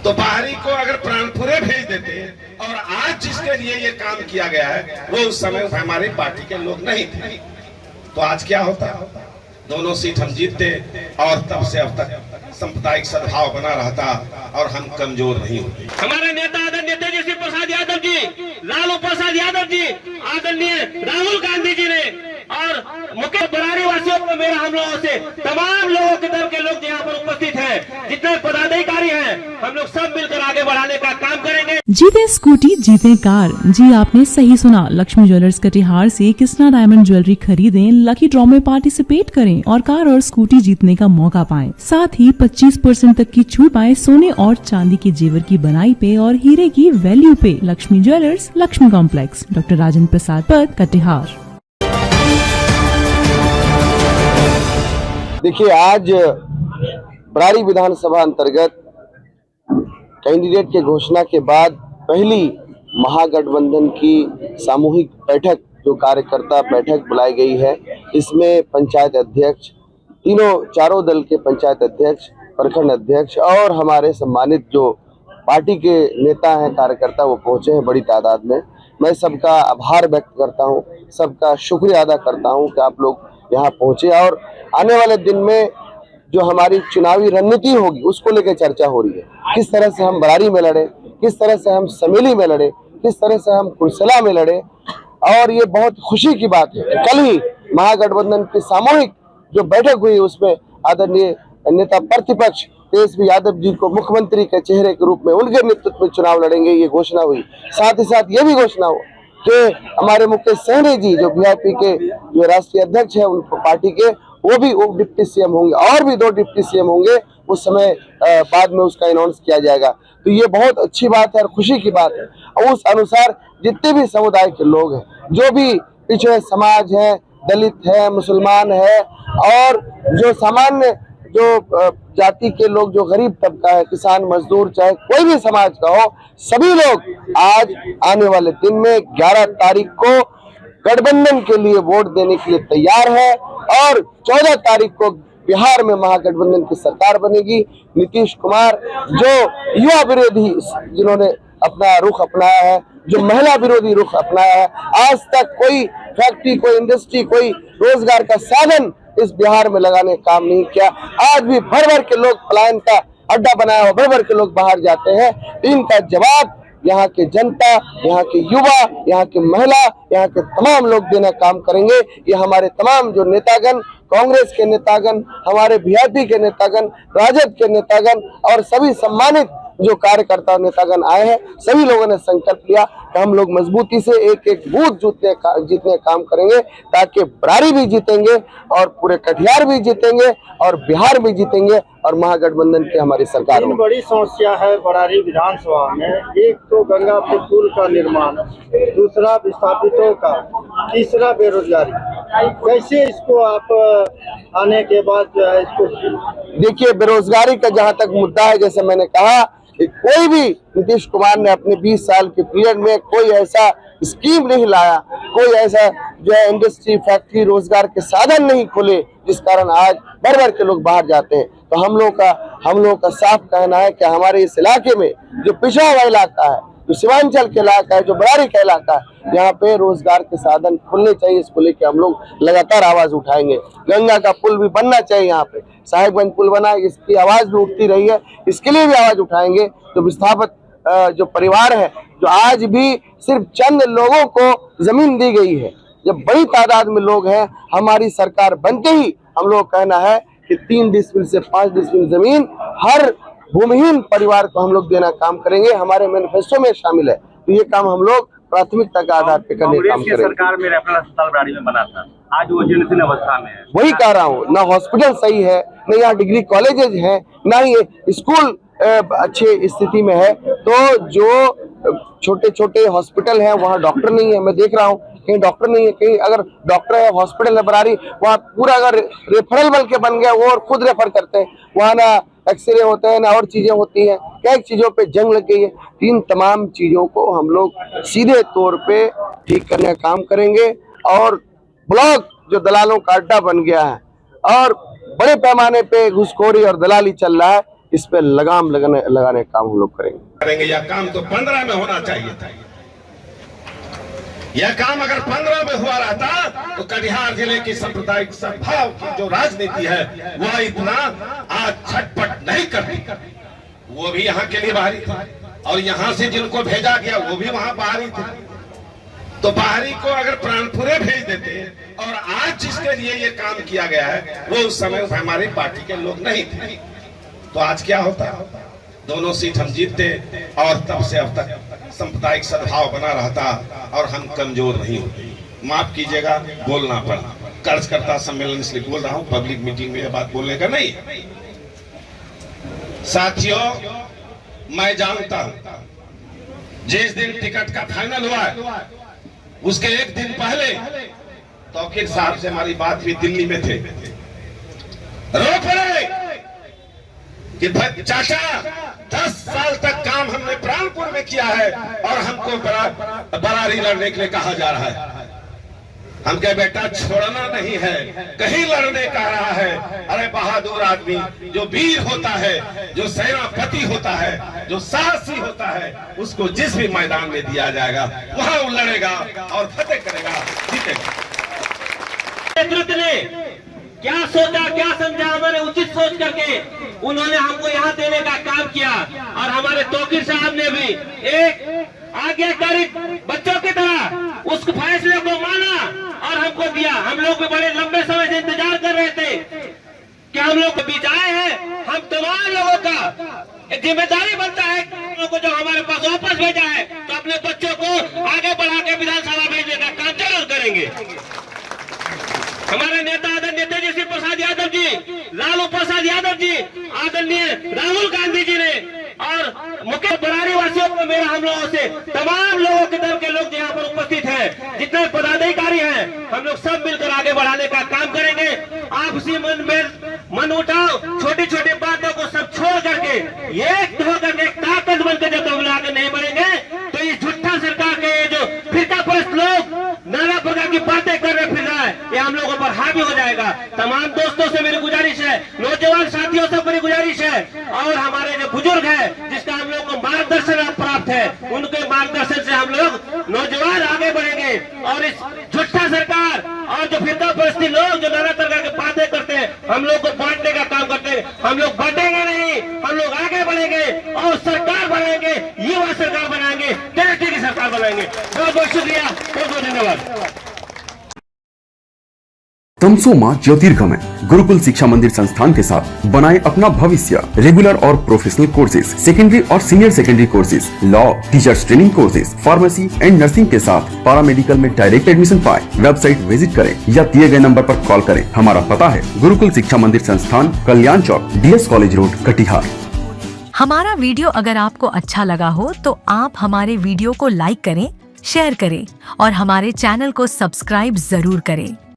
तो बाहरी को अगर प्राणपुरे भेज देते और आज जिसके लिए ये काम किया गया है वो उस समय हमारी पार्टी के लोग नहीं थे, तो आज क्या होता? दोनों सीट हम जीतते और तब से अब तक सांप्रदायिक सद्भाव बना रहता और हम कमजोर नहीं होते। हमारे नेता आदरणीय तेजस्वी प्रसाद यादव जी, लालू प्रसाद यादव जी, आदरणीय राहुल गांधी जी ने और मुख्य बरारी वासियों को मेरा हम लोगों से तमाम लोगों के दल के लोग यहाँ पर उपस्थित हैं, जितने पदाधिकारी हैं, हम लोग सब मिलकर आगे बढ़ाने का काम करेंगे। जीते स्कूटी जीते कार। जी आपने सही सुना, लक्ष्मी ज्वेलर्स कटिहार से कृष्णा डायमंड ज्वेलरी खरीदें, लकी ड्रॉ में पार्टिसिपेट करें और कार और स्कूटी जीतने का मौका पाएं। साथ ही 25% तक की छूट पाएं सोने और चांदी के जेवर की बनाई पे और हीरे की वैल्यू पे। Lakshmi jewellers, Lakshmi complex, doctor Rajendra Prasad Path, Katihar. देखिए, आज बरारी विधानसभा अंतर्गत कैंडिडेट के घोषणा के बाद पहली महागठबंधन की सामूहिक बैठक, जो कार्यकर्ता बैठक बुलाई गई है, इसमें पंचायत अध्यक्ष, चारों दल के पंचायत अध्यक्ष, प्रखंड अध्यक्ष और हमारे सम्मानित जो पार्टी के नेता हैं, कार्यकर्ता, वो पहुंचे हैं बड़ी तादाद में। मैं सबका आभार व्यक्त करता हूं, सबका शुक्रिया अदा करता हूं कि आप लोग यहाँ पहुंचे और आने वाले दिन में जो हमारी चुनावी रणनीति होगी उसको लेकर चर्चा हो रही है। किस तरह से हम बरारी में लड़े, किस तरह से हम समेली में लड़े, किस तरह से हम कुर्सला में लड़े। और ये बहुत खुशी की बात है कि कल ही महागठबंधन की सामूहिक जो बैठक हुई उसमें आदरणीय नेता प्रतिपक्ष तेजस्वी यादव जी को मुख्यमंत्री के चेहरे के रूप में उनके नेतृत्व में चुनाव लड़ेंगे, ये घोषणा हुई। साथ ही साथ ये भी घोषणा हुआ कि हमारे मुकेश सहनी जी जो वीआईपी के जो राष्ट्रीय अध्यक्ष है उन पार्टी के, वो भी डिप्टी सीएम होंगे और भी 2 डिप्टी सीएम होंगे। उस समय बाद में उसका अनाउंस किया जाएगा। तो ये बहुत अच्छी बात है और खुशी की बात है। और उस अनुसार जितने भी समुदाय के लोग हैं, जो भी पिछड़े समाज है, दलित है, मुसलमान है और जो सामान्य जो जाति के लोग, जो गरीब तबका है, किसान, मजदूर, चाहे कोई भी समाज का हो, सभी लोग आज आने वाले दिन में 11 तारीख को गठबंधन के लिए वोट देने के लिए तैयार है और 14 तारीख को बिहार में महागठबंधन की सरकार बनेगी। नीतीश कुमार जो युवा विरोधी जिन्होंने अपना रुख अपनाया है, जो महिला विरोधी रुख अपनाया है, आज तक कोई फैक्ट्री, कोई इंडस्ट्री, कोई रोजगार का साधन इस बिहार में लगाने का काम नहीं किया। आज भी भर भर के लोग पलायन का अड्डा बनाया हुआ, भर भर के लोग बाहर जाते हैं। इनका जवाब यहाँ के जनता, यहाँ के युवा, यहाँ की महिला, यहाँ के तमाम लोग देना काम करेंगे। ये हमारे तमाम जो नेतागण, कांग्रेस के नेतागण, हमारे वीआईपी के नेतागण, राजद के नेतागण और सभी सम्मानित जो कार्यकर्ता नेतागण आए हैं, सभी लोगों ने संकल्प लिया कि हम लोग मजबूती से एक एक बूथ जीतने काम करेंगे, ताकि बरारी भी जीतेंगे और पूरे कटिहार भी जीतेंगे और बिहार भी जीतेंगे और महागठबंधन की हमारी सरकार में। बड़ी समस्या है बरारी विधानसभा में, एक तो गंगापुर पुल का निर्माण, दूसरा विस्थापितों का, तीसरा बेरोजगारी। कैसे इसको आप आने के बाद जो है इसको देखिए, बेरोजगारी का जहां तक मुद्दा है, जैसे मैंने कहा, कोई भी नीतीश कुमार ने अपने 20 साल के पीरियड में कोई ऐसा स्कीम नहीं लाया, कोई ऐसा जो है इंडस्ट्री, फैक्ट्री, रोजगार के साधन नहीं खोले, जिस कारण आज भर भर के लोग बाहर जाते हैं। तो हम लोग का साफ कहना है कि हमारे इस इलाके में जो पिछड़ा हुआ इलाका है, जो सीमांचल के इलाका है, जो बरारी का इलाका है, यहाँ पे रोजगार के साधन खुलने चाहिए। इसको लेकर हम लोग लगातार आवाज उठाएंगे। गंगा का पुल भी बनना चाहिए, यहाँ पे साहिबगंज पुल बना, इसकी आवाज भी उठती रही है, इसके लिए भी आवाज उठाएंगे। जो विस्थापित जो परिवार है, जो आज भी सिर्फ चंद लोगों को जमीन दी गई है, जब बड़ी तादाद में लोग हैं, हमारी सरकार बनते ही हम लोग कहना है कि 3 डिसमिल से 5 डिसमिल जमीन हर भूमिहीन परिवार को हम लोग देना काम करेंगे। हमारे मैनिफेस्टो में शामिल है। तो ये काम हम लोग प्राथमिकता के आधार पर करने का काम करेंगे। सरकार में रेफरल अस्पताल बरारी में बना था, आज वो जीर्णशीर्ण अवस्था में है। वही कह रहा हूँ, ना हॉस्पिटल सही है, न यहाँ डिग्री कॉलेजेस हैं, ना ही स्कूल अच्छे स्थिति में है। तो जो छोटे छोटे हॉस्पिटल हैं वहाँ डॉक्टर नहीं है। मैं देख रहा हूँ कहीं डॉक्टर नहीं है, कहीं अगर डॉक्टर है, हॉस्पिटल है बरारी, वहाँ पूरा अगर रेफरल बल के बन गया, वो और खुद रेफर करते हैं, वहाँ ना एक्सरे होते हैं, ना और चीजें होती हैं, कई चीजों पे जंग लग गई है। इन तमाम चीजों को हम लोग सीधे तौर पे ठीक करने का काम करेंगे। और ब्लॉक जो दलालों का अड्डा बन गया है और बड़े पैमाने पे घुसखोरी और दलाली चल रहा है, इस पे लगाम लगाने का काम हम लोग करेंगे। यह काम तो 15 में होना चाहिए था। यह काम अगर 15 में हुआ रहता तो कटिहार जिले की सांप्रदायिक सद्भाव की जो राजनीति है वह इतना आज छटपट नहीं करती। वो भी यहाँ के लिए बाहरी था और यहाँ से जिनको भेजा गया वो भी वहाँ बाहरी थे। तो बाहरी को अगर प्राणपुरे भेज देते और आज जिसके लिए ये काम किया गया है वो उस समय हमारी पार्टी के लोग नहीं थे, तो आज क्या होता? दोनों सीट हम जीतते और तब से अब तक सांप्रदायिक सद्भाव बना रहता और हम कमजोर नहीं होते। माफ कीजिएगा, बोलना पड़ा। कार्यकर्ता सम्मेलन इसलिए बोल रहा हूं, पब्लिक मीटिंग में यह बात बोलने का नहीं। साथियों, मैं जानता हूं जिस दिन टिकट का फाइनल हुआ है उसके एक दिन पहले तौकीर साहब से हमारी बात हुई, दिल्ली में थे। रो पड़े कि चाचा 10 साल तक काम हमने प्राणपुर में किया है और हमको बरारी लड़ने के लिए कहा जा रहा है। हम कहे बेटा छोड़ना नहीं है, कहीं लड़ने का रहा है। अरे बहादुर आदमी जो वीर होता है, जो सेनापति होता है, जो साहसी होता है, उसको जिस भी मैदान में दिया जाएगा वहां वो लड़ेगा और फतेह करेगा, जीतेगा। नेतृत्व ने क्या सोचा, क्या समझा, हमारे उचित सोच करके उन्होंने हमको यहाँ देने का काम किया और हमारे तौकीर साहब ने भी एक आज्ञाकारी बच्चों की तरह उस फैसले को माना और हमको दिया। हम लोग भी बड़े लंबे समय से इंतजार कर रहे थे कि हम लोग बीच आए हैं। हम तमाम लोगों का एक जिम्मेदारी बनता है को जो हमारे पास वापस भेजा है तो अपने बच्चों को आगे बढ़ा के विधानसभा भेजने का काम जरूर करेंगे। हमारे नेता आदरणीय तेजस्वी प्रसाद यादव जी, लालू प्रसाद यादव जी, आदरणीय राहुल गांधी जी ने और मुख्य बरारी वासियों को मेरा हम लोगों से तमाम लोगों के दल के लोग यहाँ पर उपस्थित हैं, जितने पदाधिकारी हैं, हम लोग सब मिलकर आगे बढ़ाने का काम करेंगे। आपसी मन उठाओ, छोटी छोटी बातों को सब छोड़ करके एक होकर के ताकत बनकर जब हम आगे नहीं बढ़ेंगे तो ये झूठा सरकार के जो फिरका परस्त लोग नाना प्रकार की बातें कर रहे फिर रहा है ये हम लोगों पर हावी हो जाएगा। तमाम दोस्तों से मेरी गुजारिश है, नौजवान साथियों से मेरी गुजारिश है और हमारे जो बुजुर्ग हैं जिसका हम लोग को मार्गदर्शन प्राप्त है उनके मार्गदर्शन से हम लोग नौजवान आगे बढ़ेंगे और इस झूठा सरकार और जो फिरका परस्ती लोग जो नाना प्रकार की बातें करते हैं हम लोग को बांटने का काम करते हैं, हम लोग बांटेंगे नहीं, हम लोग आगे बढ़ेंगे और सरकार बनाएंगे, युवा सरकार बनाएंगे, टेरिटरी की सरकार बनाएंगे। बहुत बहुत शुक्रिया, बहुत बहुत धन्यवाद। तमसोमा ज्योतिर्गमय गुरुकुल शिक्षा मंदिर संस्थान के साथ बनाए अपना भविष्य। रेगुलर और प्रोफेशनल कोर्सेज, सेकेंडरी और senior secondary courses, law, teachers training courses, pharmacy and nursing के साथ पैरामेडिकल में डायरेक्ट एडमिशन पाए। वेबसाइट विजिट करें या दिए गए नंबर पर कॉल करें। हमारा पता है गुरुकुल शिक्षा मंदिर संस्थान, कल्याण चौक, DS कॉलेज रोड, कटिहार। हमारा वीडियो अगर आपको अच्छा लगा हो तो आप हमारे वीडियो को लाइक करें, शेयर करें और हमारे चैनल को सब्सक्राइब जरूर करें।